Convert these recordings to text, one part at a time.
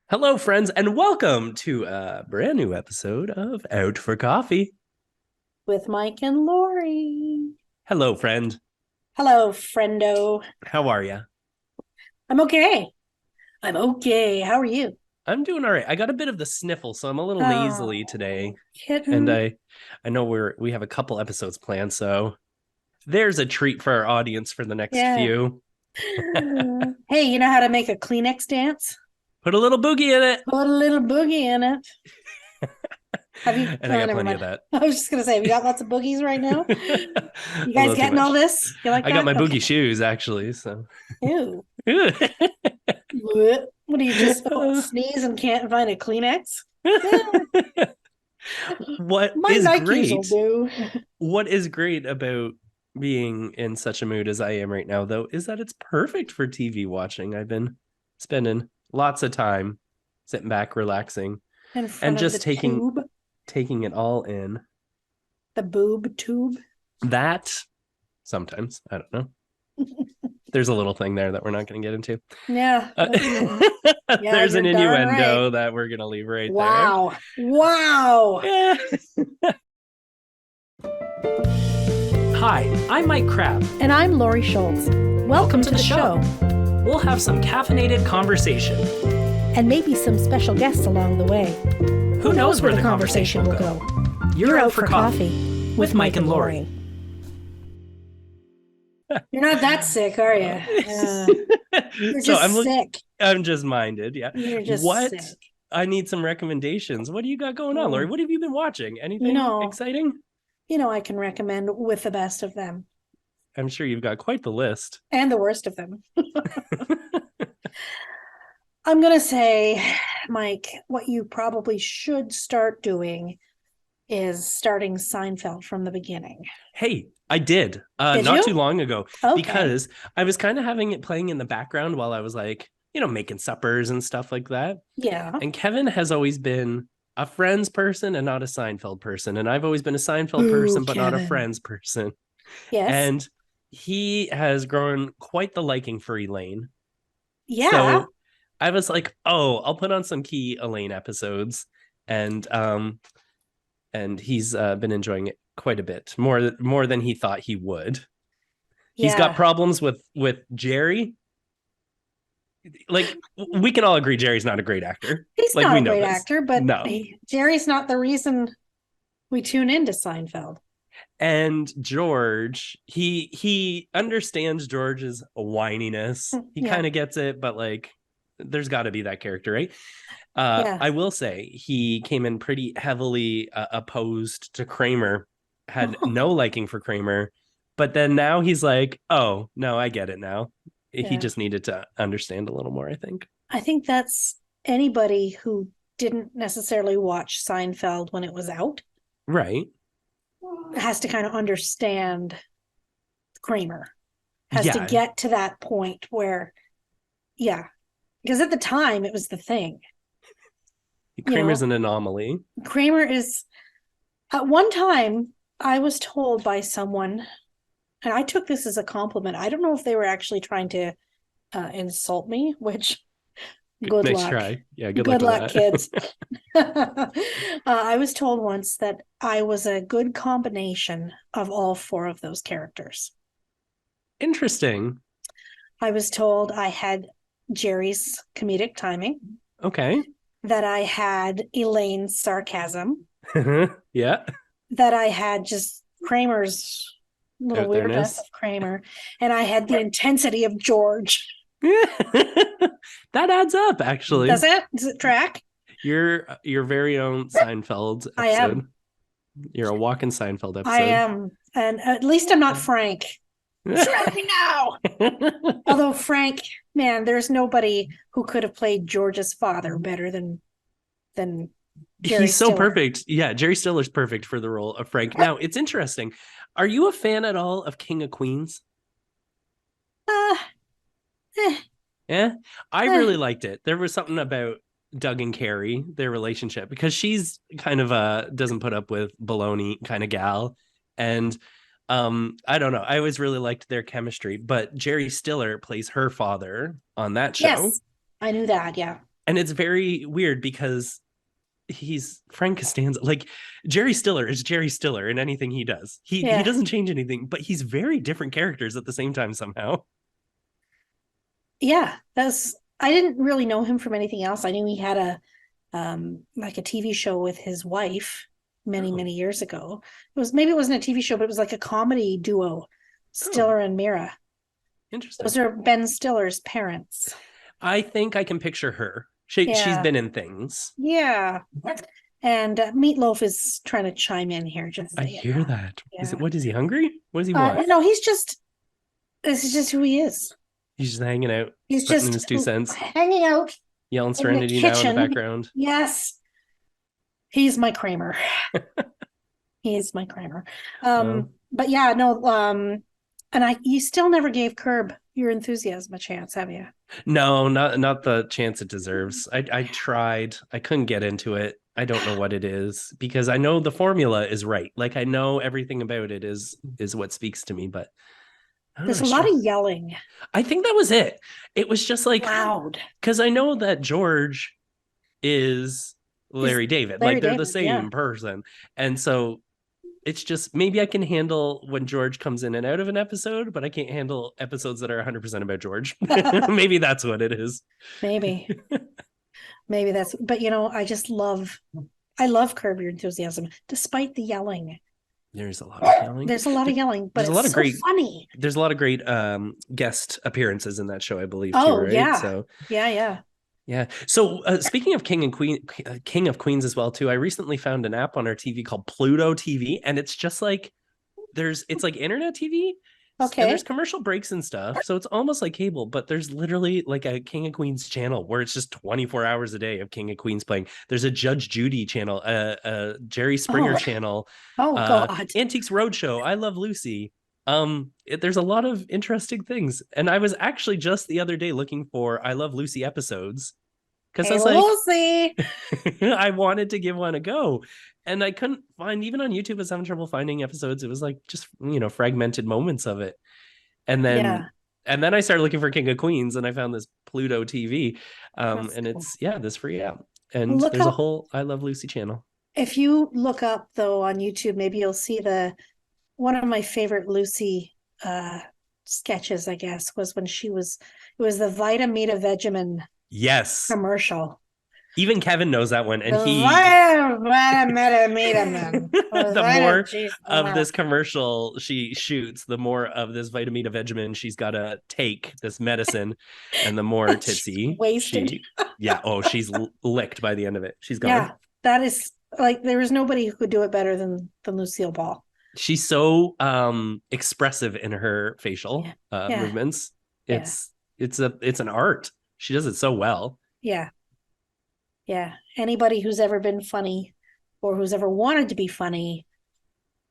Hello, friends, and welcome to a brand new episode of Out for Coffee. With Mike and Laurie. Hello, friend. Hello, friendo. How are you? I'm okay. I'm okay. How are you? I'm doing all right. I got a bit of the sniffle, so I'm a little nasally today, Oh, and kitten. I know we have a couple episodes planned, so there's a treat for our audience for the next Yeah. few. Hey, you know how to make a Kleenex dance? Put a little boogie in it, Put a little boogie in it. Have you? and I Oh, got never plenty of mind. that. I was just gonna say, have you got lots of boogies right now? You A guys little too getting all much. this? You like I got that? my Okay. boogie shoes actually, so. Ew. What do you just sneeze and can't find a Kleenex? What My is Nikes will great do. what is great about being in such a mood as I am right now, though, is that it's perfect for TV watching. I've been spending lots of time sitting back, relaxing, In and front of the just taking tube, taking it all in. the boob tube. That sometimes, I don't know. There's a little thing there that we're not going to get into. Yeah. Yeah, There's you're an darn right. innuendo that we're going to leave right there. Wow. Wow. Yeah. Hi, I'm Mike Crab. And I'm Laurie Schultz. Welcome to the show. We'll have some caffeinated conversation. And maybe some special guests along the way. Who knows where the conversation will go? You're out for coffee with Mike and Laurie. You're not that sick, are you? You're So just sick. I'm just minded. Yeah. You're just What? sick. I need some recommendations. What do you got going on, Lori? Oh, What have you been watching? you Anything know, exciting? I can recommend with the best of them I'm sure you've got quite the list. and the worst of them. I'm going to say, Mike, what you probably should start doing is starting Seinfeld from the beginning. Hey, I did Did not too you? long ago Okay. because I was kind of having it playing in the background while I was like, making suppers and stuff like that. Yeah. And Kevin has always been a Friends person and not a Seinfeld person. And I've always been a Seinfeld Boo, person, but not a Kevin. Friends person. Yes. And he has grown quite the liking for Elaine. Yeah. So I was like, oh, I'll put on some key Elaine episodes. And he's been enjoying it quite a bit, more than he thought he would. He's got Yeah. problems with Jerry. Like, we can all agree Jerry's not a great actor. He's Like, not we a know great this. actor, but No. Jerry's not the reason we tune into Seinfeld. And George, he understands George's whininess. He Yeah. kind of gets it, but like, there's got to be that character, right? Yeah. I will say he came in pretty heavily opposed to Kramer, had no liking for Kramer, but then now he's like, oh no, I get it now. He Yeah. just needed to understand a little more, I think. I think that's anybody who didn't necessarily watch Seinfeld when it was out Right. has to kind of understand Kramer, has to Yeah. get to that point where, yeah, because at the time it was the thing. Kramer's an anomaly. Kramer is, at one time, I was told by someone, and I took this as a compliment. I don't know if they were actually trying to insult me, which good Nice luck. try. Yeah, good luck Good with luck, that. kids. I was told once that I was a good combination of all four of those characters. Interesting. I was told I had Jerry's comedic timing, Okay. that I had Elaine's sarcasm, Yeah. that I had just Kramer's little Out weirdness there-ness. of Kramer, and I had the intensity of George. That adds up, actually. Does it track? You're your very own Seinfeld I episode. am. You're a walking Seinfeld I episode. am. And at least I'm not Frank. Strike me now. Although Frank, man, there's nobody who could have played George's father better than Jerry He's so Stiller. perfect. Yeah, Jerry Stiller's perfect for the role of Frank. Now, it's interesting. Are you a fan at all of King of Queens? Uh, eh, Yeah, I eh. really liked it. There was something about Doug and Carrie, their relationship, because she's kind of a doesn't put up with baloney kind of gal. And I don't know. I always really liked their chemistry, but Jerry Stiller plays her father on that show. Yes, I knew that. Yeah. And it's very weird because he's Frank Costanza. Like Jerry Stiller is Jerry Stiller in anything he does. He Yeah. doesn't change anything, but he's very different characters at the same time somehow. Yeah, I didn't really know him from anything else. I knew he had a like a TV show with his wife many, Oh, many years ago. Maybe it wasn't a TV show, but it was like a comedy duo, oh, Stiller and Mira. interesting. Those are Ben Stiller's parents. I think I can picture her. She's Yeah. been in things. Yeah. And Meatloaf is trying to chime in here, just I so you hear know. that. Is Yeah. it what is he hungry? What does he want? No, this is just who he is. He's just hanging out, He's putting in just his 2 cents, hanging out yelling in the Serenity Now in the kitchen. background. Yes, he's my Kramer. He is my Kramer. Oh. But yeah, no, and you still never gave Curb Your Enthusiasm a chance, have you? No, not the chance it deserves. I tried. I couldn't get into it. I don't know what it is because I know the formula is right. Like I know everything about it is what speaks to me, but I don't There's know. a lot of yelling. I think that was it. It was just like Loud. because I know that George is Larry David. Larry Like they're the David, same yeah. person. And so it's just maybe I can handle when George comes in and out of an episode, but I can't handle episodes that are 100% about George. Maybe that's what it is. Maybe. Maybe that's, but I love Curb Your Enthusiasm, despite the yelling. There's a lot of yelling. There's a lot of yelling, but There's a it's lot of so great funny. There's a lot of great guest appearances in that show, I believe, too, Oh, right? yeah. So Yeah. yeah. So speaking of King of Queens as well, too, I recently found an app on our TV called Pluto TV, and it's just like it's like internet TV, and Okay. there's commercial breaks and stuff. So it's almost like cable, but there's literally like a King of Queens channel where it's just 24 hours a day of King of Queens playing. There's a Judge Judy channel, a Jerry Springer channel, Oh, God. Antiques Roadshow, I Love Lucy. There's a lot of interesting things, and I was actually just the other day looking for I Love Lucy episodes because I Hey, was like, Lucy. I wanted to give one a go, and I couldn't find. Even on YouTube, I was having trouble finding episodes. It was like just fragmented moments of it, and Yeah, then I started looking for King of Queens, and I found this Pluto TV, that's and cool. it's this free app, and Look there's a up, whole I Love Lucy channel. if you look up though on YouTube, maybe you'll see one of my favorite Lucy sketches, I guess, was when it was the Vitamita Vegemin Yes, commercial. even Kevin knows that one, and The he Vitamita the more of Vegemin. this commercial she shoots, the more of this Vitamita Vegemin she's got to take this medicine, and the more titsy wasted. she's licked by the end of it. She's gone. Yeah, that is like there was nobody who could do it better than Lucille Ball. She's so expressive in her facial Yeah. movements. It's an art. She does it so well. Yeah. Anybody who's ever been funny or who's ever wanted to be funny,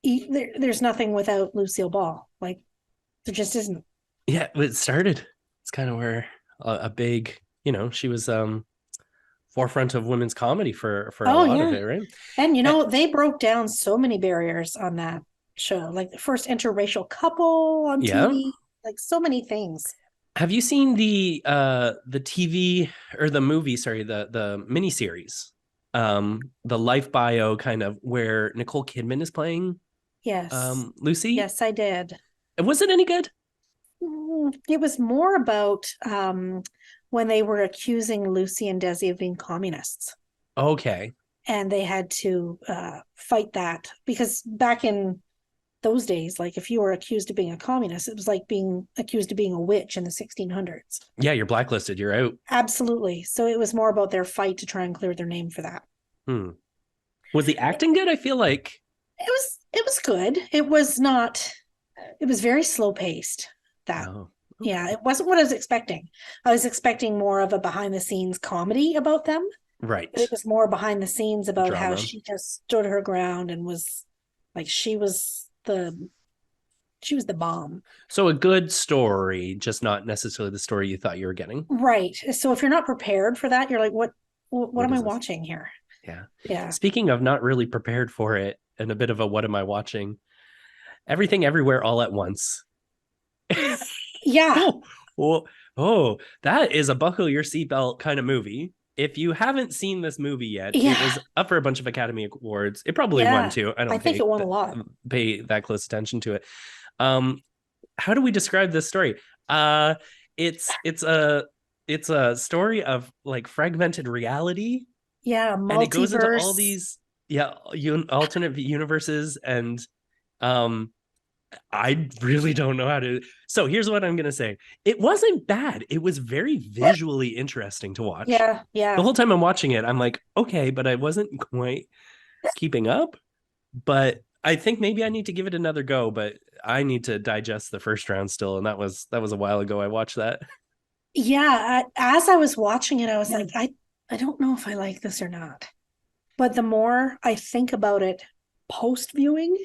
there's nothing without Lucille Ball. Like there just isn't. Yeah, it started. It's kind of where a big, she was forefront of women's comedy for a lot of it, right? And they broke down so many barriers on that show, like the first interracial couple on TV, like so many things. Have you seen the TV or the movie, sorry, the miniseries, the life bio kind of where Nicole Kidman is playing Lucy? Yes, I did. Was it any good? It was more about when they were accusing Lucy and Desi of being communists. Okay. And they had to fight that because back in those days, like if you were accused of being a communist, it was like being accused of being a witch in the 1600s. Yeah, you're blacklisted. You're out. Absolutely. So it was more about their fight to try and clear their name for that. Was the acting good? I feel like it was good. It was not. It was very slow paced. Yeah, it wasn't what I was expecting. I was expecting more of a behind the scenes comedy about them. Right. But it was more behind the scenes about Drama. how she just stood her ground and was like she was the bomb. So a good story, just not necessarily the story you thought you were getting. Right. So if you're not prepared for that, you're like, what am I watching here? Yeah. Speaking of not really prepared for it and a bit of a what am I watching? Everything Everywhere All at Once. Yeah. Oh, that is a buckle your seatbelt kind of movie. if you haven't seen this movie yet, it Yeah. was up for a bunch of Academy Awards. It probably won Yeah. too. I I don't think it won a lot. pay that close attention to it. Um, how do we describe this story? Uh, it's a story of like fragmented reality, Yeah, and it goes into all multiverse. these alternate universes, and um I really don't know how to. So here's what I'm gonna say. It wasn't bad. It was very visually interesting to watch. Yeah, The yeah. whole time I'm watching it, I'm like, okay, but I wasn't quite keeping up. But I think maybe I need to give it another go. But I need to digest the first round still, and that was a while ago. I watched that. Yeah, as I was watching it, I was like, I don't know if I like this or not. But the more I think about it post viewing,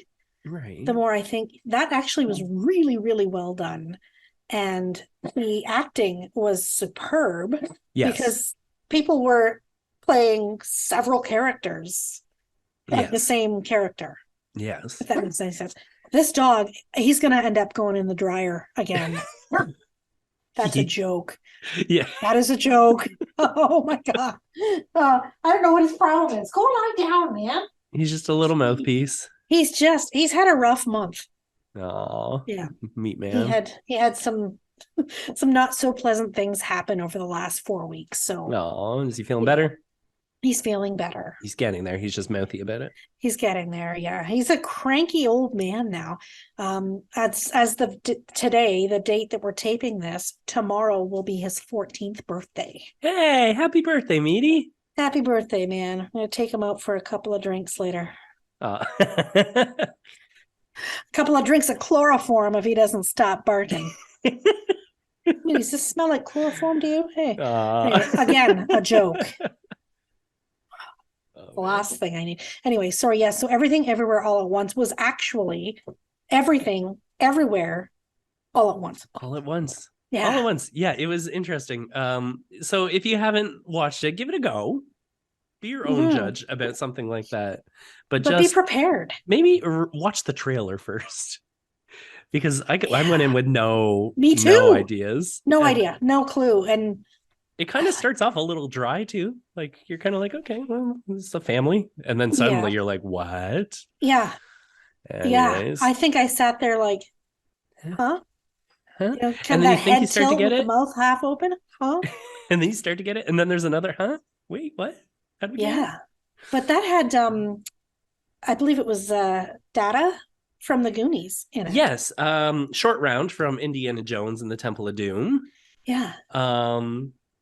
Right. the more I think that actually was really, really well done. And the acting was superb Yes. because people were playing several characters of the Yes. same character, Yes. if that makes any sense. This dog, he's going to end up going in the dryer again. That's a joke. Yeah. That is a joke. Oh my God. I don't know what his problem is. Go lie down, man. He's just a little mouthpiece. He's had a rough month. Oh, Yeah. meat man. He had some not so pleasant things happen over the last 4 weeks. So Oh, is he feeling better? he's feeling better. He's getting there. He's just mouthy about it. He's getting there. Yeah. He's a cranky old man now. As today, the date that we're taping this, tomorrow will be his 14th birthday. Hey, happy birthday, meaty. Happy birthday, man. I'm going to take him out for a couple of drinks later. A couple of drinks of chloroform if he doesn't stop barking. Does this smell like chloroform to you? Hey, again, a joke. The last thing I need. Anyway, sorry. Yes. So Everything Everywhere All at Once was actually everything everywhere all at once. All at once. Yeah. All at once. Yeah, it was interesting. So if you haven't watched it, give it a go. Be your own judge about something like that. But just be prepared. Maybe watch the trailer first. Because I went in with no ideas. No idea. No clue. And it kind of starts off a little dry too. Like you're kind of like, okay, well, this is a family. And then suddenly you're like, what? Yeah. Anyways. Yeah. I think I sat there like, huh? Huh? You know, and then you think you start to get it? The mouth half open, huh? And then you start to get it. And then there's another, huh? Wait, what? Yeah. But that had I believe it was Data from the Goonies in it. Yes. Short Round from Indiana Jones and the Temple of Doom. Yeah.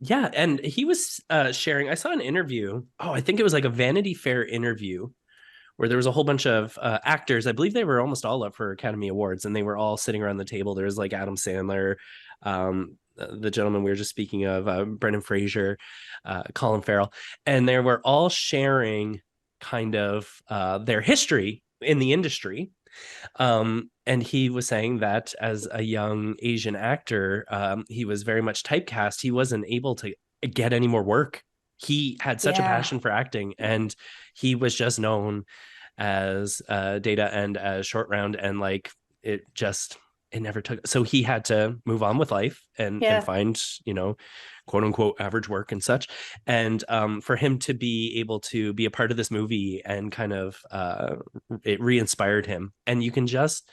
Yeah, and he was sharing, I saw an interview. Oh, I think it was like a Vanity Fair interview where there was a whole bunch of actors. I believe they were almost all up for Academy Awards, and they were all sitting around the table. There was like Adam Sandler, the gentleman we were just speaking of, Brendan Fraser, Colin Farrell, and they were all sharing kind of their history in the industry. And he was saying that as a young Asian actor, he was very much typecast. He wasn't able to get any more work. He had such a passion for acting, and he was just known as Data and as Short Round, and like it never took. So he had to move on with life and find, quote unquote average work and such. And for him to be able to be a part of this movie and kind of it re-inspired him, and you can just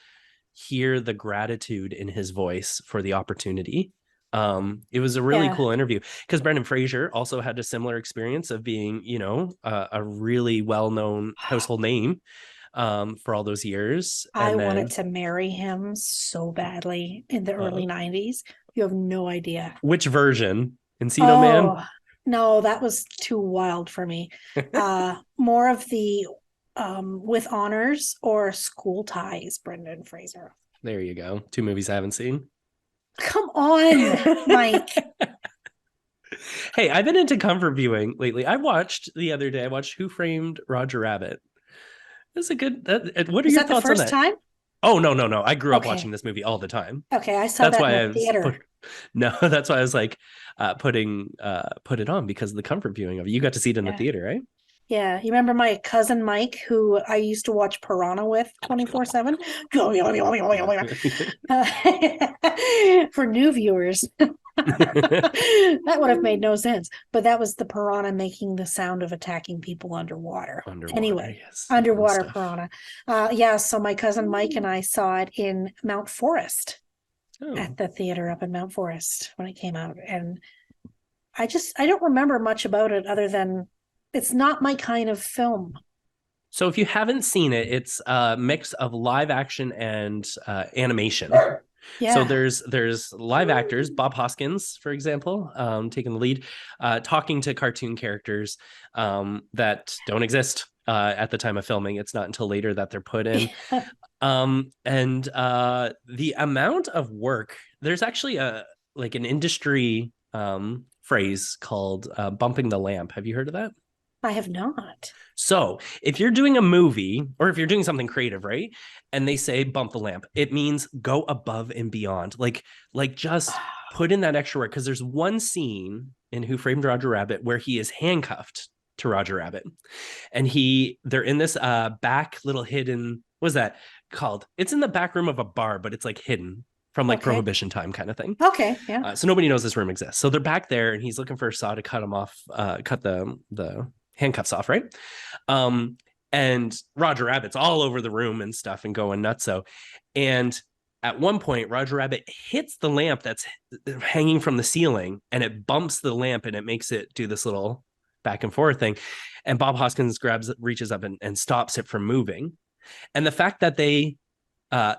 hear the gratitude in his voice for the opportunity. It was a really cool interview because Brendan Fraser also had a similar experience of being, a really well-known household name for all those years. I wanted to marry him so badly in the early 90s. You have no idea. Which version? Encino Man? No, that was too wild for me. More of the With Honors or School Ties, Brendan Fraser. There you go. 2 movies I haven't seen. Come on, Mike. Hey, I've been into comfort viewing lately. The other day, I watched Who Framed Roger Rabbit. That's a good. What are your thoughts on that? First time? Oh, no. I grew up watching this movie all the time. Okay, I saw that in the theater. That's why I was like put it on because of the comfort viewing of it. You got to see it in the theater, right? Yeah. You remember my cousin Mike, who I used to watch Piranha with 24/7? For new viewers. That would have made no sense. But that was the piranha making the sound of attacking people underwater. Anyway, yes. underwater piranha. Yeah, so my cousin Mike and I saw it in Mount Forest at the theater up in Mount Forest when it came out. And I don't remember much about it other than it's not my kind of film. So if you haven't seen it, it's a mix of live action and animation. Yeah. So there's live actors, Bob Hoskins, for example, taking the lead, talking to cartoon characters that don't exist at the time of filming. It's not until later that they're put in. And the amount of work, there's actually an industry phrase called bumping the lamp. Have you heard of that? I have not. So if you're doing a movie or if you're doing something creative, right? And they say bump the lamp, it means go above and beyond. Like just put in that extra work. Because there's one scene in Who Framed Roger Rabbit where he is handcuffed to Roger Rabbit. And they're in this back little hidden, what's that called? It's in the back room of a bar, but it's like hidden from Prohibition time kind of thing. Okay, yeah. So nobody knows this room exists. So they're back there and he's looking for a saw to cut him off, cut the handcuffs off, right? And Roger Rabbit's all over the room and stuff and going nuts. So, and at one point, Roger Rabbit hits the lamp that's hanging from the ceiling and it bumps the lamp and it makes it do this little back and forth thing. And Bob Hoskins reaches up and stops it from moving. And the fact that they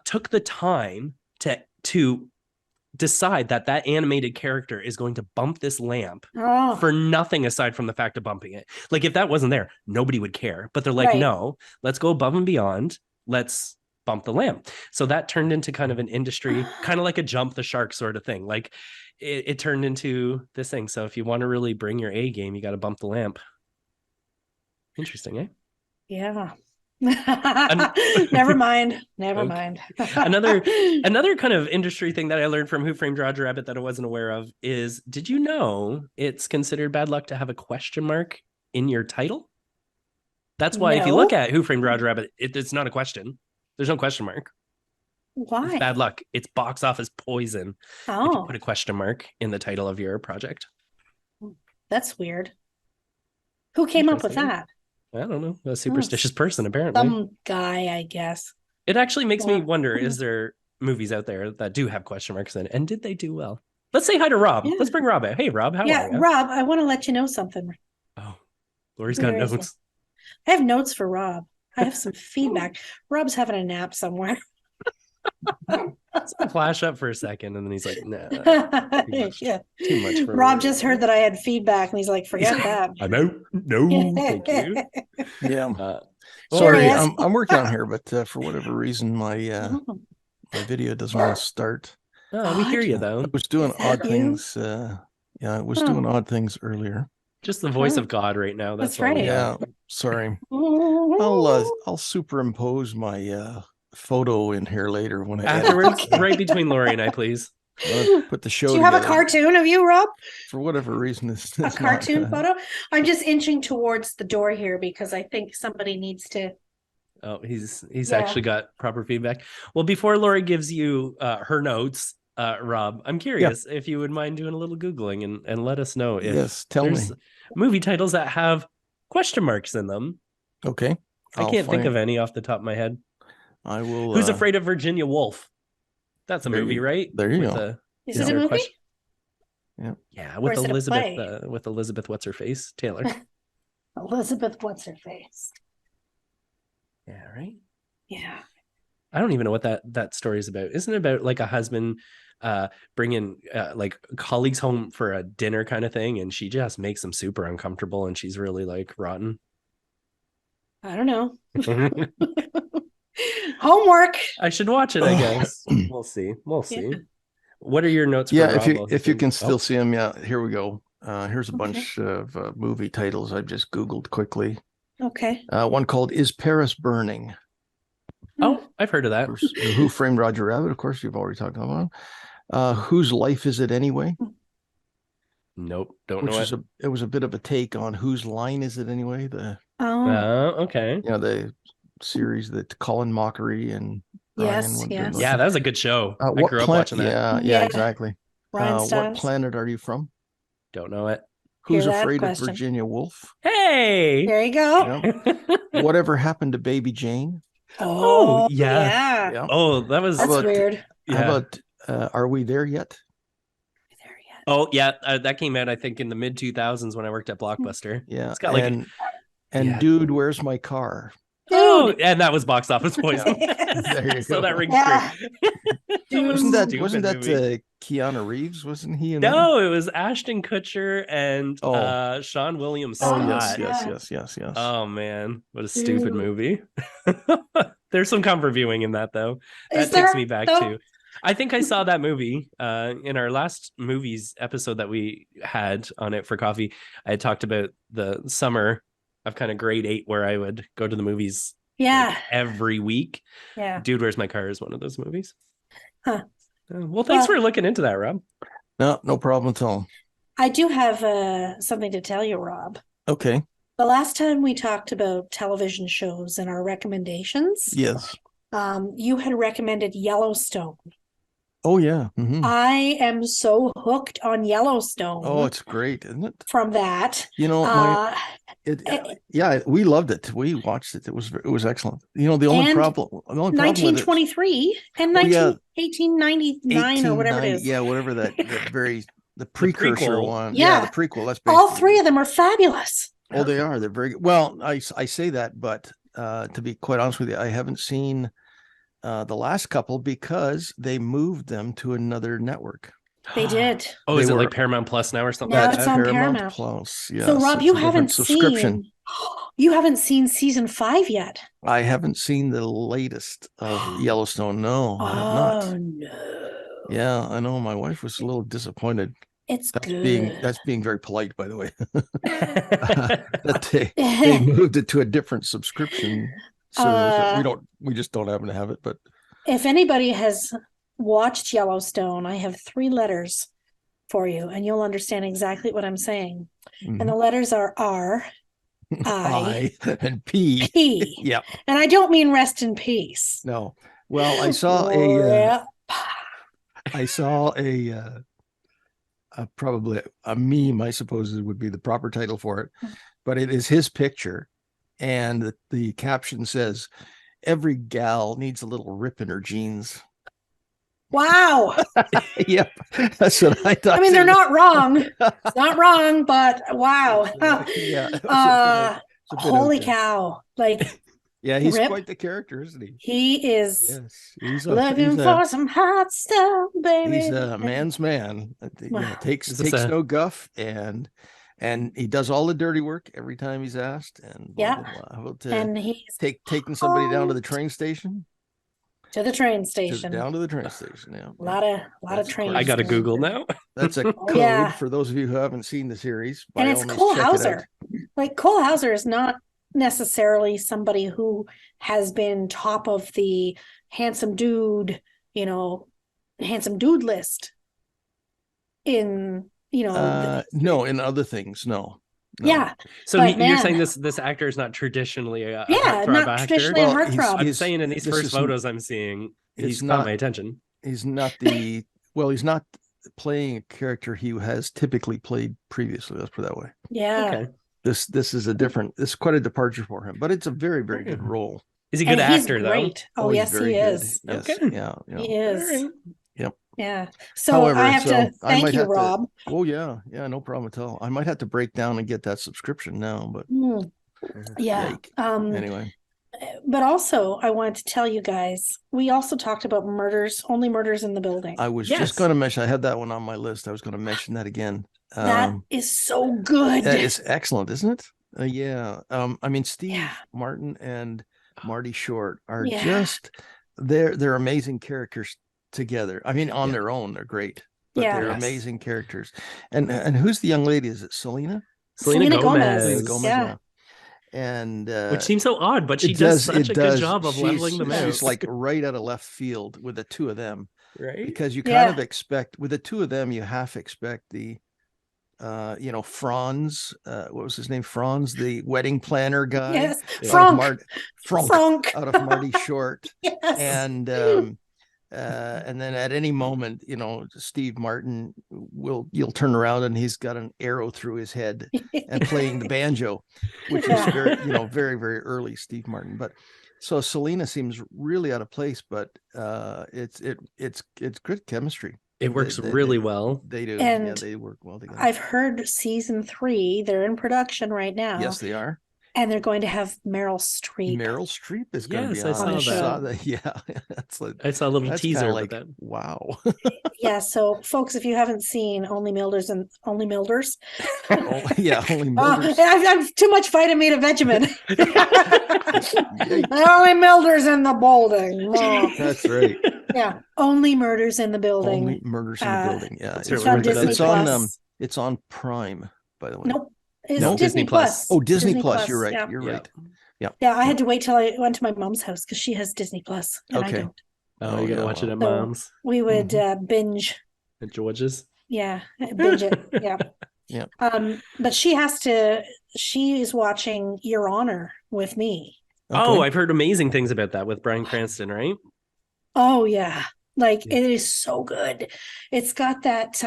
took the time to decide that animated character is going to bump this lamp for nothing aside from the fact of bumping it. Like if that wasn't there, nobody would care. But they're like, no, let's go above and beyond. Let's bump the lamp. So that turned into kind of an industry, kind of like a jump the shark sort of thing. Like it turned into this thing. So if you want to really bring your A game, you got to bump the lamp. Interesting, eh? Yeah. Never mind. Another kind of industry thing that I learned from Who Framed Roger Rabbit that I wasn't aware of is, did you know it's considered bad luck to have a question mark in your title? That's why if you look at Who Framed Roger Rabbit, it's not a question. There's no question mark. Why? It's bad luck. It's box office poison if you put a question mark in the title of your project. That's weird. Who came up with that? I don't know. A superstitious person, apparently. Some guy, I guess. It actually makes me wonder, is there movies out there that do have question marks in it? And did they do well? Let's say hi to Rob. Yeah. Let's bring Rob out. Hey, Rob, how are you? Yeah, Rob, I want to let you know something. Oh, Laurie's got notes. I have notes for Rob. I have some feedback. Rob's having a nap somewhere. It's gonna flash up for a second, and then he's like, "Nah, too much." For Rob just heard that I had feedback, and he's like, "Forget that." I'm out. No, thank you. Yeah, sorry, I'm working on here, but for whatever reason, my video doesn't want to start. Oh, we hear you though. I was doing odd things. I was doing odd things earlier. Just the voice of God right now. That's right. Yeah, sorry. I'll superimpose my photo in here later when I afterwards, right between Laurie and I, please. Put the show. Do you have a cartoon of you, Rob? For whatever reason, it's a cartoon photo. I'm just inching towards the door here because I think somebody needs to. Oh, he's actually got proper feedback. Well, before Laurie gives you her notes, Rob, I'm curious if you would mind doing a little Googling and let us know if there's movie titles that have question marks in them. Okay. I can't think of any off the top of my head. I will. Who's Afraid of Virginia Woolf? That's a movie, right? There you go. Is it a movie? Yeah, with Elizabeth, what's her face? Taylor. Elizabeth, what's her face? Yeah, right. Yeah. I don't even know what that story is about. Isn't it about like a husband bringing like colleagues home for a dinner kind of thing, and she just makes them super uncomfortable, and she's really like rotten? I don't know. Homework. I should watch it, I guess. We'll see. Yeah. What are your notes? If you can still see them, here we go. Here's a bunch of movie titles I've just Googled quickly. Okay. One called "Is Paris Burning?" Oh, I've heard of that. Who Framed Roger Rabbit? Of course, you've already talked about. Whose Life Is It Anyway? Nope, don't know it. It was a bit of a take on Whose Line Is It Anyway? Okay. The series that Colin Mockery and yes. Yeah, that was a good show. I grew up watching that. Yeah, exactly. Ryan What Stiles. planet are you from? Don't know it. Hear Who's that Afraid of question? Virginia Woolf? Hey. There you go. Whatever happened to Baby Jane? Oh, yeah. yeah. Oh, that was That's weird. Yeah. How about Are We There Yet? There yet. Oh, yeah. That came out, I think, in the mid 2000s when I worked at Blockbuster. Yeah. It's got like and Dude, Where's My Car? Dude. Oh, and that was box office poison. There you So go. that rings Yeah. true. Wasn't that movie. Keanu Reeves? Wasn't he in that? No, it was Ashton Kutcher and Sean William Scott. Yes. Oh man, what a stupid movie. There's some comfort viewing in that though. That takes me back to I think I saw that movie in our last movies episode that we had on it for coffee. I had talked about the summer of kind of grade 8 where I would go to the movies every week. Yeah. Dude, Where's My Car is one of those movies. Huh. Well, thanks for looking into that, Rob. No problem at all. I do have something to tell you, Rob. Okay. The last time we talked about television shows and our recommendations, yes, you had recommended Yellowstone. Oh yeah. Mm-hmm. I am so hooked on Yellowstone. Oh, it's great, isn't it? From that, we loved it. We watched it. It was excellent. The only problem. 1923 and 1899 or whatever it is. Yeah, whatever the precursor one. Yeah, the prequel. That's all three of them are fabulous. Oh, they are. They're very good. Well. I say that, but to be quite honest with you, I haven't seen the last couple because they moved them to another network. They did. Oh, is it like Paramount Plus now or something? Now it's on Paramount Plus. Yeah. So Rob, you haven't seen season 5 yet. I haven't seen the latest of Yellowstone. No, I have not. Oh no. Yeah, I know. My wife was a little disappointed. That's good. That's being very polite, by the way. That they moved it to a different subscription service. We just don't happen to have it. But if anybody has watched Yellowstone, I have 3 letters for you, and you'll understand exactly what I'm saying. Mm-hmm. And the letters are R, I, and P. P. Yep. And I don't mean rest in peace. No. Well, I saw probably a meme, I suppose it would be the proper title for it, but it is his picture, and the caption says, "Every gal needs a little rip in her jeans." Wow. Yep. That's what I thought. I mean, they're not wrong. It's not wrong, but wow. Yeah. Holy cow. Like, yeah, he's quite the character, isn't he? He is. Yes. He's looking for some hot stuff, baby. He's a man's man. Takes no guff, and he does all the dirty work every time he's asked. And and he's taking somebody down to the train station. To the train station. Down to the train station. Yeah. A lot of trains. I got to Google now. That's a code for those of you who haven't seen the series. And it's Cole Hauser. Like, Cole Hauser is not necessarily somebody who has been top of the handsome dude list in no, in other things, no. Yeah. So you're saying this actor is not traditionally a heartthrob actor? Traditionally a heartthrob. I'm saying in these first photos I'm seeing, he's caught my attention. He's not he's not playing a character he has typically played previously. Let's put it that way. Yeah. Okay. This is quite a departure for him, but it's a very, very good role. Is he a good actor though? Great. Oh, yes, he is. Yes. Okay. Yeah. He is. Right. Yep. Yeah. So however, I have to thank you, Rob. Oh yeah. No problem at all. I might have to break down and get that subscription now, but yeah. Anyway. But also, I wanted to tell you guys, we also talked about only murders in the building. I was just going to mention, I had that one on my list. I was going to mention that again. That is so good. That is excellent, isn't it? Yeah. I mean, Steve Martin and Marty Short are just they're amazing characters together. I mean, on their own, they're great, but they're amazing characters. And who's the young lady? Is it Selena? Selena Gomez. Selena Gomez. Yeah. And which seems so odd, but she does such a good job of leveling them out. She's like right out of left field with the two of them, right? Because you kind of expect with the two of them, you half expect the Franz, what was his name? Franz, the wedding planner guy. Yes, Frank out of Marty Short. Yes. And then at any moment, Steve Martin you'll turn around and he's got an arrow through his head and playing the banjo, which is very, very, very early Steve Martin. But so Selena seems really out of place, but it's good chemistry. It works really well. They do. And they work well together. I've heard season 3, they're in production right now. Yes, they are. And they're going to have Meryl Streep. Meryl Streep is going to be on the show. I saw a little teaser like that. Wow. Yeah, so folks, if you haven't seen Only Milders. Only Milders. I've too much vitamin of Vegemin. Only Milders in the building. Oh. That's right. Yeah, Only Murders in the Building. Only Murders in the Building. Yeah, it's on Disney Plus. It's on Prime, by the way. Nope. It's Disney Plus. Oh, Disney Plus. You're right. Yeah. You're right. Yeah. Yeah, I had to wait till I went to my mom's house because she has Disney Plus. And I don't. Oh, you gotta watch it at mom's. We would binge at George's. Yeah, binge it. Yeah. Yeah. But she is watching Your Honor with me. Okay. Oh, I've heard amazing things about that with Bryan Cranston, right? Oh yeah. It is so good. It's got that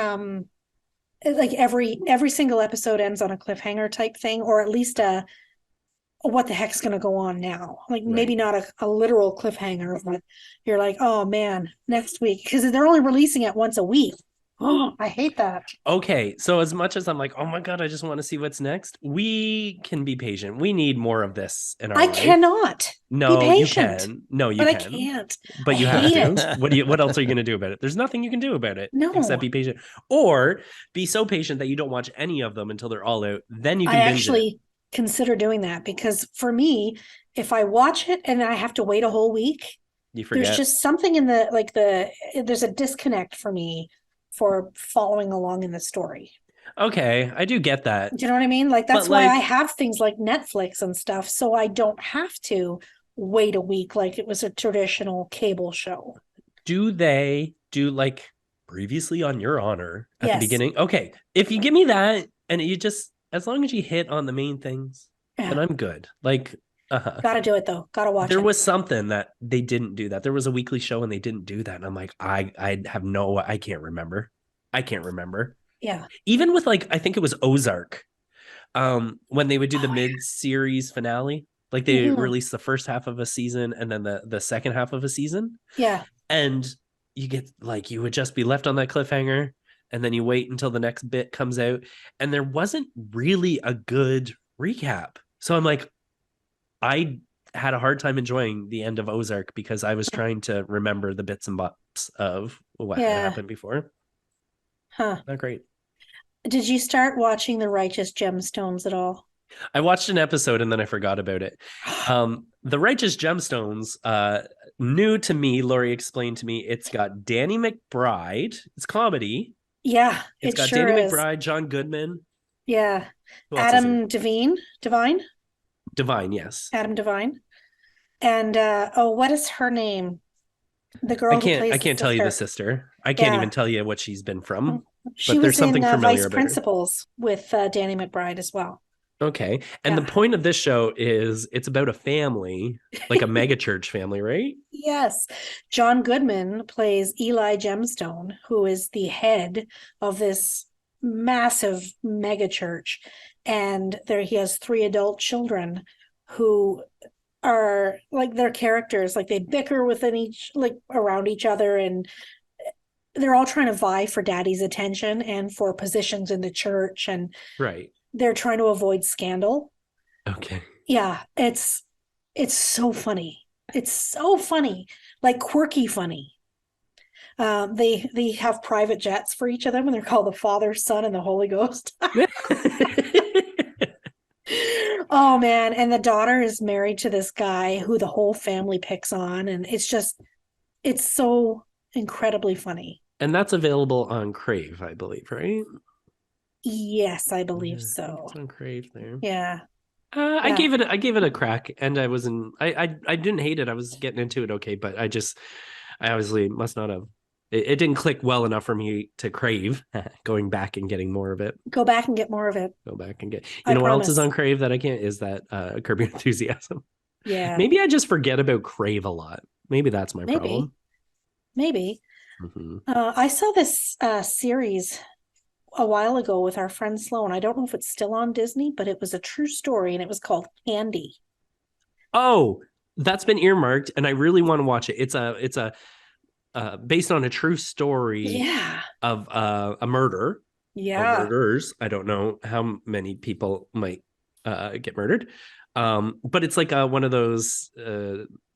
like every single episode ends on a cliffhanger type thing, or at least what the heck's going to go on now? Maybe not a literal cliffhanger, but you're like, oh man, next week, because they're only releasing it once a week. Oh, I hate that. Okay, so as much as I'm like, oh my god, I just want to see what's next, we can be patient. We need more of this in our life. I cannot. No, be patient. you can. No, you but can. I can't. But you have to. What else are you going to do about it? There's nothing you can do about it. No. Except be patient, or be so patient that you don't watch any of them until they're all out. Then you can. I actually consider doing that, because for me, if I watch it and I have to wait a whole week, you forget. There's just something in there's a disconnect for me for following along in the story. Okay, I do get that. Do you know what I mean? That's why I have things like Netflix and stuff, so I don't have to wait a week like it was a traditional cable show. Do they do previously on Your Honor at the beginning? Okay, if you give me that and you just, as long as you hit on the main things, then I'm good. Gotta do it though. Gotta watch it. There was something that they didn't do that. There was a weekly show and they didn't do that. And I'm like, I can't remember. Yeah. Even with I think it was Ozark. When they would do the mid-series finale, they released the first half of a season and then the second half of a season. Yeah. And you get you would just be left on that cliffhanger, and then you wait until the next bit comes out, and there wasn't really a good recap. So I'm like, I had a hard time enjoying the end of Ozark because I was trying to remember the bits and bobs of what had happened before. Huh. Not great. Did you start watching The Righteous Gemstones at all? I watched an episode and then I forgot about it. The Righteous Gemstones, new to me, Laurie explained to me, it's got Danny McBride. It's comedy. Yeah, it's got sure Danny is. McBride, John Goodman. Yeah. Adam Devine? Divine, yes. Adam Devine. And what is her name? The girl I can't tell you the sister. I can't even tell you what she's been from. She but there's something familiar Vice about Principals with Danny McBride as well. Okay. And the point of this show is it's about a family, like a mega church family, right? Yes. John Goodman plays Eli Gemstone, who is the head of this massive mega church. And he has 3 adult children who are their characters, they bicker around each other, and they're all trying to vie for daddy's attention and for positions in the church, and they're trying to avoid scandal. Okay. Yeah, it's so funny. It's so funny, quirky funny. They have private jets for each of them, and they're called the Father, Son, and the Holy Ghost. Oh man, and the daughter is married to this guy who the whole family picks on, and it's so incredibly funny. And that's available on Crave, I believe, right? Yes, I believe so. It's on Crave there. Yeah. I gave it a crack, and I didn't hate it. I was getting into it okay, but I obviously must not have. It didn't click well enough for me to crave going back and getting more of it. Go back and get more of it. Go back and get. You know what else is on Crave that I can't? Is that Curb Your Enthusiasm? Yeah. Maybe I just forget about Crave a lot. Maybe that's my problem. maybe. Mm-hmm. I saw this series a while ago with our friend Sloan. I don't know if it's still on Disney, but it was a true story and it was called Candy. Oh, that's been earmarked, and I really want to watch it. It's a based on a true story Yeah. of a murder or Yeah. murders. I don't know how many people might get murdered, but it's like one of those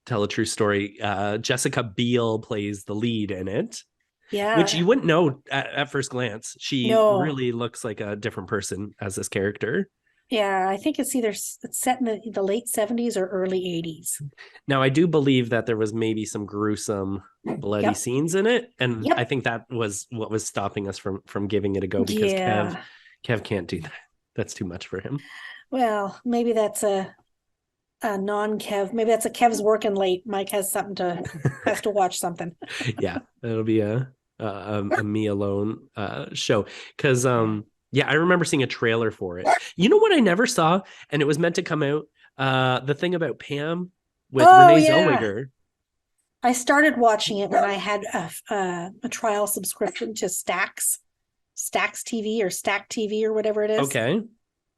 tell a true story. Jessica Biel plays the lead in it, which Yeah. you wouldn't know at first glance. She No. really looks like a different person as this character. Yeah, I think it's set in the late 70s or early 80s. Now, I do believe that there was maybe some gruesome, bloody Yep. scenes in it, and I Yep. think that was what was stopping us from giving it a go because Yeah. Kev can't do that. That's too much for him. Well, maybe that's a non-Kev. Maybe that's a Kev's working late. Mike has to watch something. Yeah, it'll be a me alone show because yeah, I remember seeing a trailer for it. You know what I never saw, and it was meant to come out. The thing about Pam with Oh Renee yeah. Zellweger. I started watching it when I had a trial subscription to Stax TV or Stack TV or whatever it is. Okay,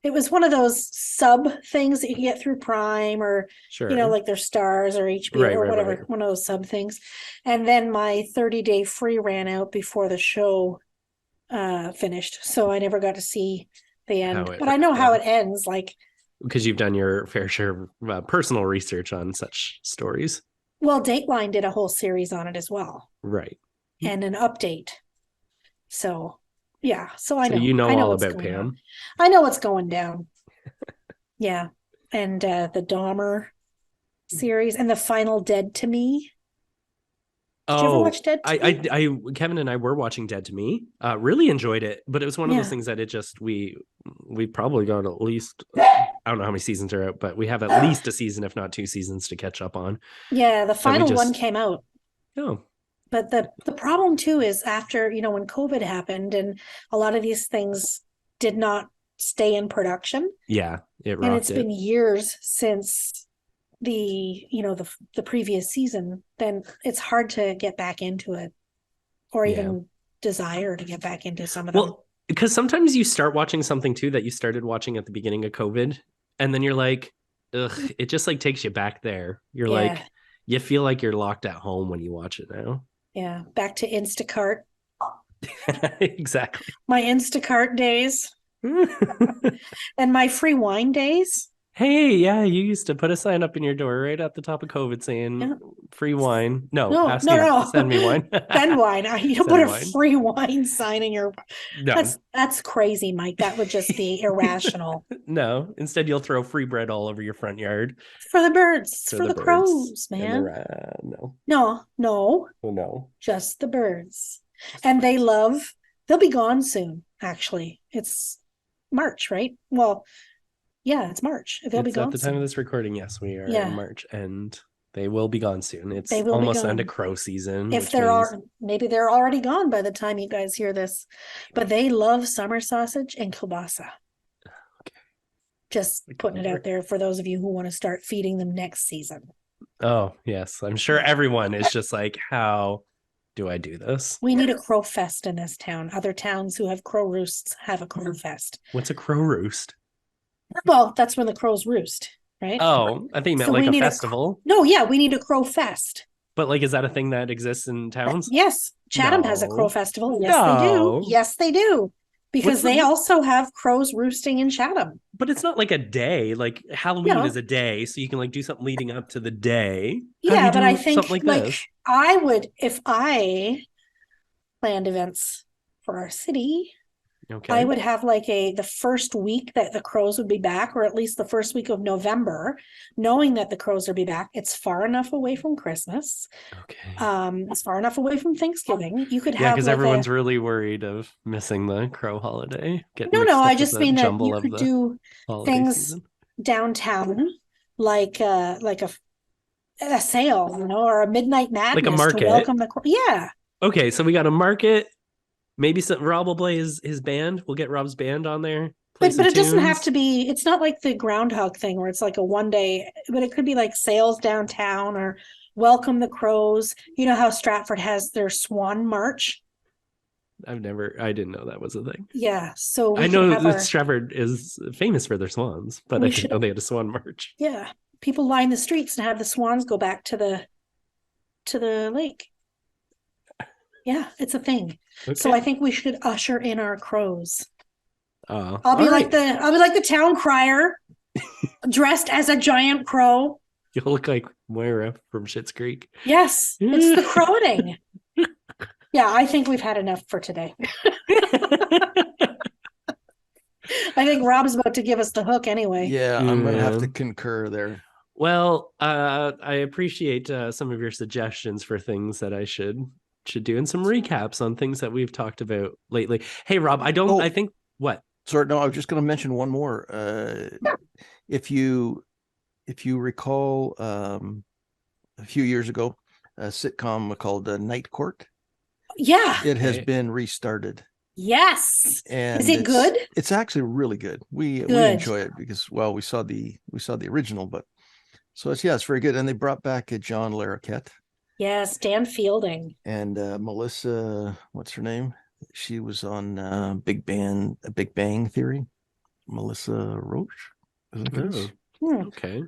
It was one of those sub things that you can get through Prime or, sure. like their Stars or HBO Right, or right, whatever, right. one of those sub things. And then my 30-day free ran out before the show finished. So I never got to see the end. But I know how it ends. Like, because you've done your fair share of personal research on such stories. well, Dateline did a whole series on it as well. Right. And an update. So yeah. So I So know. you know I know all what's about going Pam. on. I know what's going down. Yeah. And the Dahmer series and the final Dead to Me. Did you ever watch Dead to Me? Kevin and I were watching Dead to Me. Really enjoyed it, but it was one of those Yeah. things that it just we probably got at least I don't know how many seasons are out, but we have at least a season, if not two seasons, to catch up on. Yeah, the That we final one just came out. oh But the problem too is after, when COVID happened and a lot of these things did not stay in production. yeah, it And rocked it's it. been years since the previous season, then it's hard to get back into it or even desire to get back into some of them. Well, because sometimes you start watching something too that you started watching at the beginning of COVID, and then you're like, ugh, it just like takes you back there. You're like, you feel like you're locked at home when you watch it now. Yeah, back to Instacart. Exactly. My Instacart days and my free wine days. Hey, yeah, you used to put a sign up in your door right at the top of COVID saying free wine. No. Send me wine. Send wine. You don't put a free wine sign in your. No. That's crazy, Mike. That would just be irrational. No. Instead, you'll throw free bread all over your front yard. For the birds. For the birds crows, man. No. No. Oh, no. Just the birds. And they'll be gone soon, actually. It's March, right? Well, yeah, it's March. They'll be gone at the time soon. of this recording. Yes, we are in March, and they will be gone soon. It's almost end of crow season. If maybe they're already gone by the time you guys hear this, but they love summer sausage and kielbasa. Okay. Just putting it out there for those of you who want to start feeding them next season. Oh, yes. I'm sure everyone is just like, how do I do this? We need a crow fest in this town. Other towns who have crow roosts have a crow fest. What's a crow roost? Well, that's when the crows roost, right? Oh, I think you meant like a festival. No, yeah, we need a crow fest. But like, is that a thing that exists in towns? Yes. Chatham has a crow festival. Yes, they do. Yes, they do. Because they also have crows roosting in Chatham. But it's not like a day. Like Halloween is a day, so you can like do something leading up to the day. Yeah, but I think like I would, if I planned events for our city, I would have like the first week that the crows would be back, or at least the first week of November, knowing that the crows will be back. It's far enough away from Christmas. Okay. It's far enough away from Thanksgiving. You could have because everyone's really worried of missing the crow holiday. No, I just mean that you could do things downtown, like a sale, or a midnight madness, like a market. To welcome the crow. Yeah. Okay, so we got a market. Maybe Rob will play his band. We'll get Rob's band on there. But it doesn't have to be, it's not like the groundhog thing where it's like a one day, but it could be like sales downtown or welcome the crows. You know how Stratford has their swan march? I didn't know that was a thing. Yeah. So I know that Stratford is famous for their swans, but I didn't know they had a swan march. Yeah. People line the streets and have the swans go back to the lake. Yeah, it's a thing. Okay. So I think we should usher in our crows. I'll be like the town crier, dressed as a giant crow. You'll look like Moira from Schitt's Creek. Yes, it's the crowing. Yeah, I think we've had enough for today. I think Rob's about to give us the hook anyway. Yeah, I'm going to have to concur there. Well, I appreciate some of your suggestions for things that I should do, and some recaps on things that we've talked about lately. Hey, Rob, I think what? Sorry, no, I was just going to mention one more. If you recall, a few years ago, a sitcom called Night Court. Yeah, it has been restarted. Yes, and is it good? It's actually really good. We enjoy it because we saw the original, but so it's very good. And they brought back John Larroquette. Yes, Dan Fielding and Melissa. What's her name? She was on Big Bang Theory. Melissa Roche. Okay.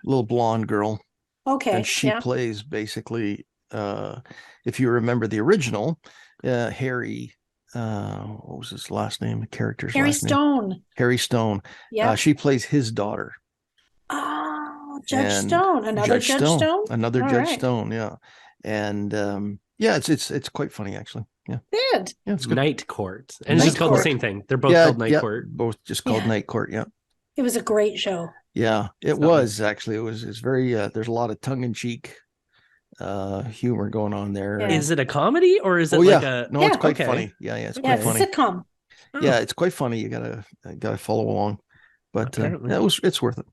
Little blonde girl. Okay. And she plays basically, if you remember the original, Harry. What was his last name? The character's Harry last Stone. name. Harry Stone. Yeah. She plays his daughter. Oh, Judge Stone. Another Judge Stone. Another Judge Stone. Yeah. And it's quite funny actually. Yeah. Good. Yeah, it's good. Night Court. And it's just called the same thing. They're both called Night Court. Both just called Night Court. Yeah. It was a great show. Yeah, it was actually. It's very there's a lot of tongue-in-cheek humor going on there. Yeah. Is it a comedy or is it like a No, it's quite funny. Yeah, it's quite funny. It's a sitcom. Yeah, it's quite funny. You gotta follow along. But it's worth it.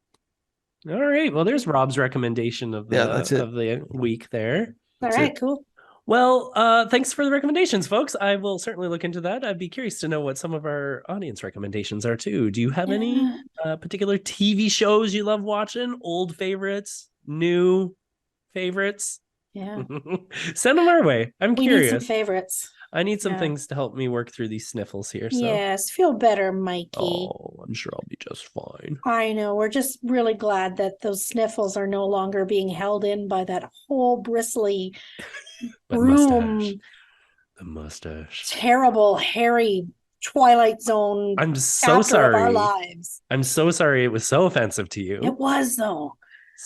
All right. Well, there's Rob's recommendation of the week there. All right, cool. Well, thanks for the recommendations, folks. I will certainly look into that. I'd be curious to know what some of our audience recommendations are too. Do you have any particular TV shows you love watching? Old favorites, new favorites? Yeah. Send them our way. I'm curious. We need some favorites. I need some things to help me work through these sniffles here. So. Yes, feel better, Mikey. Oh, I'm sure I'll be just fine. I know. We're just really glad that those sniffles are no longer being held in by that whole bristly broom. The mustache. Terrible, hairy Twilight Zone. I'm so sorry. Of our lives. I'm so sorry it was so offensive to you. It was, though.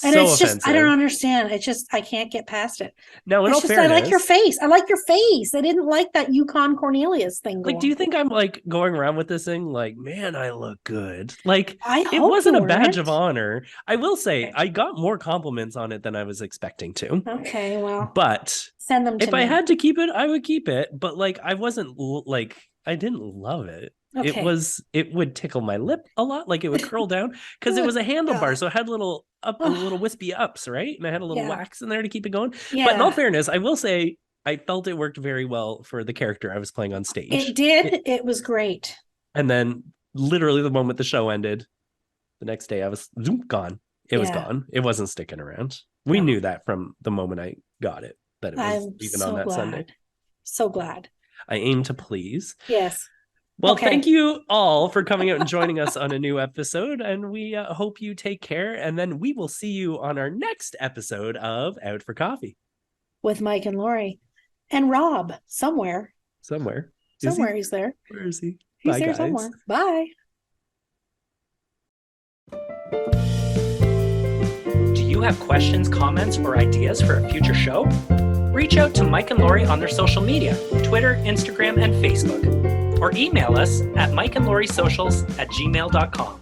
And so it's offensive. Just, I don't understand. It's just, I can't get past it. No, in all fairness, I like your face. I like your face. I didn't like that Yukon Cornelius thing. Like, do you think I'm like going around with this thing like, man, I look good? Like, it wasn't a badge of honor. I will say I got more compliments on it than I was expecting to. Okay, well. But send them to me. If I had to keep it, I would keep it. But like, I wasn't like, I didn't love it. Okay. It would tickle my lip a lot, like it would curl down because it was a handlebar, so it had little wispy ups, right? And I had a little wax in there to keep it going. Yeah. But in all fairness, I will say I felt it worked very well for the character I was playing on stage. It did. It was great. And then literally the moment the show ended, the next day I was gone. It was gone. It wasn't sticking around. We knew that from the moment I got it, that it was even on that Sunday. So glad. I aim to please. Yes. Well, thank you all for coming out and joining us on a new episode, and we hope you take care, and then we will see you on our next episode of Out for Coffee. With Mike and Laurie. And Rob, somewhere. Somewhere he's there. Where is he? He's there somewhere. Bye. Do you have questions, comments, or ideas for a future show? Reach out to Mike and Laurie on their social media, Twitter, Instagram, and Facebook. Or email us at mikeandlauriesocials@gmail.com.